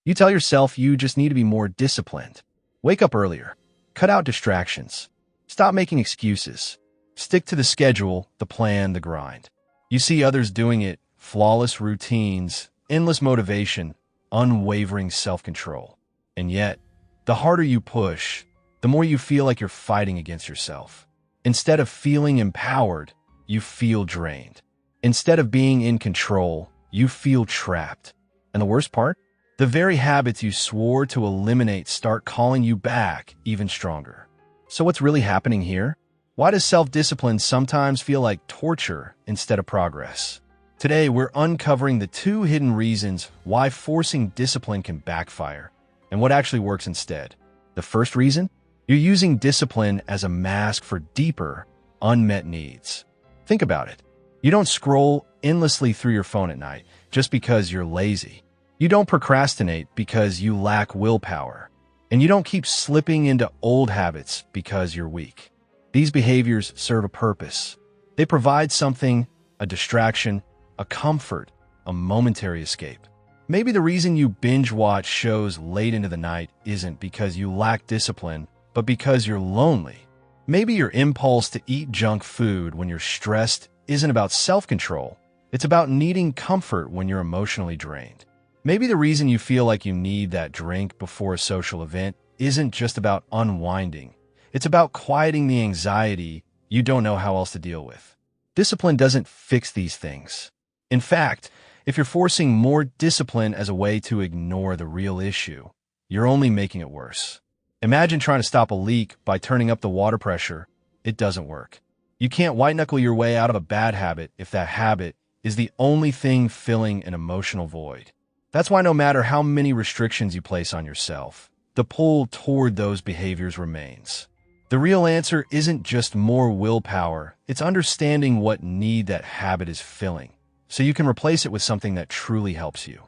You tell yourself you just need to be more disciplined. Wake up earlier. Cut out distractions. Stop making excuses. Stick to the schedule, the plan, the grind. You see others doing it, flawless routines, endless motivation, unwavering self-control. And yet, the harder you push, the more you feel like you're fighting against yourself. Instead of feeling empowered, you feel drained. Instead of being in control, you feel trapped. And the worst part? The very habits you swore to eliminate start calling you back even stronger. So what's really happening here? Why does self-discipline sometimes feel like torture instead of progress? Today, we're uncovering the 2 hidden reasons why forcing discipline can backfire and what actually works instead. The first reason? You're using discipline as a mask for deeper, unmet needs. Think about it. You don't scroll endlessly through your phone at night just because you're lazy. You don't procrastinate because you lack willpower. And you don't keep slipping into old habits because you're weak. These behaviors serve a purpose. They provide something, a distraction, a comfort, a momentary escape. Maybe the reason you binge watch shows late into the night isn't because you lack discipline, but because you're lonely. Maybe your impulse to eat junk food when you're stressed isn't about self-control. It's about needing comfort when you're emotionally drained. Maybe the reason you feel like you need that drink before a social event isn't just about unwinding. It's about quieting the anxiety you don't know how else to deal with. Discipline doesn't fix these things. In fact, if you're forcing more discipline as a way to ignore the real issue, you're only making it worse. Imagine trying to stop a leak by turning up the water pressure. It doesn't work. You can't white-knuckle your way out of a bad habit if that habit is the only thing filling an emotional void. That's why no matter how many restrictions you place on yourself, the pull toward those behaviors remains. The real answer isn't just more willpower, it's understanding what need that habit is filling, so you can replace it with something that truly helps you.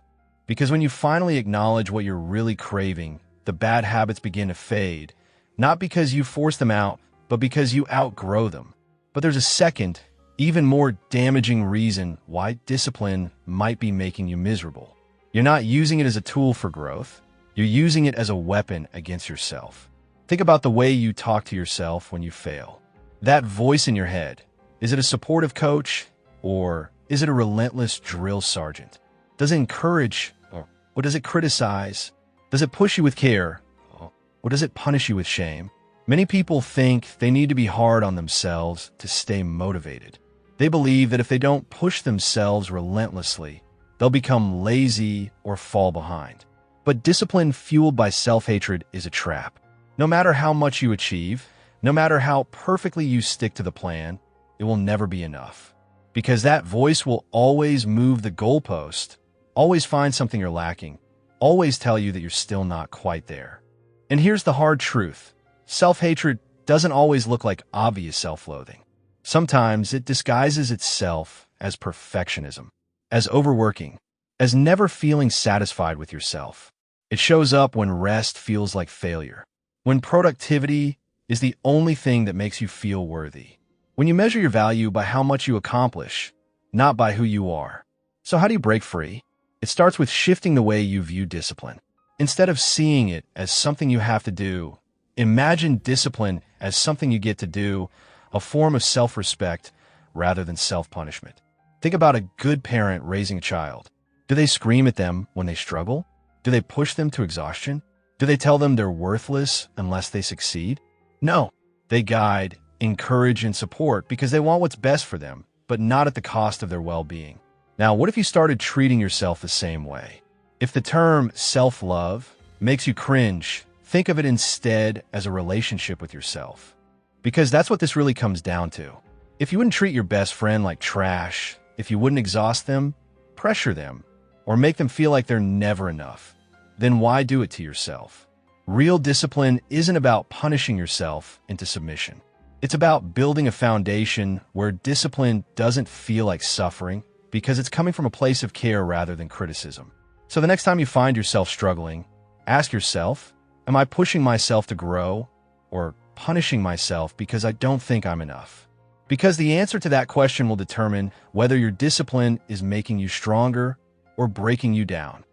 Because when you finally acknowledge what you're really craving, the bad habits begin to fade, not because you force them out, but because you outgrow them. But there's a second, even more damaging reason why discipline might be making you miserable. You're not using it as a tool for growth, you're using it as a weapon against yourself. Think about the way you talk to yourself when you fail. That voice in your head, is it a supportive coach or is it a relentless drill sergeant? Does it encourage or does it criticize? Does it push you with care or does it punish you with shame? Many people think they need to be hard on themselves to stay motivated. They believe that if they don't push themselves relentlessly, they'll become lazy or fall behind. But discipline fueled by self-hatred is a trap. No matter how much you achieve, no matter how perfectly you stick to the plan, it will never be enough. Because that voice will always move the goalpost, always find something you're lacking, always tell you that you're still not quite there. And here's the hard truth. Self-hatred doesn't always look like obvious self-loathing. Sometimes it disguises itself as perfectionism, as overworking, as never feeling satisfied with yourself. It shows up when rest feels like failure, when productivity is the only thing that makes you feel worthy, when you measure your value by how much you accomplish, not by who you are. So how do you break free? It starts with shifting the way you view discipline. Instead of seeing it as something you have to do, imagine discipline as something you get to do, a form of self-respect rather than self-punishment. Think about a good parent raising a child. Do they scream at them when they struggle? Do they push them to exhaustion? Do they tell them they're worthless unless they succeed? No. They guide, encourage, and support because they want what's best for them, but not at the cost of their well-being. Now, what if you started treating yourself the same way? If the term self-love makes you cringe, think of it instead as a relationship with yourself. Because that's what this really comes down to. If you wouldn't treat your best friend like trash, if you wouldn't exhaust them, pressure them, or make them feel like they're never enough, then why do it to yourself? Real discipline isn't about punishing yourself into submission. It's about building a foundation where discipline doesn't feel like suffering because it's coming from a place of care rather than criticism. So the next time you find yourself struggling, ask yourself, am I pushing myself to grow or punishing myself because I don't think I'm enough? Because the answer to that question will determine whether your discipline is making you stronger or breaking you down.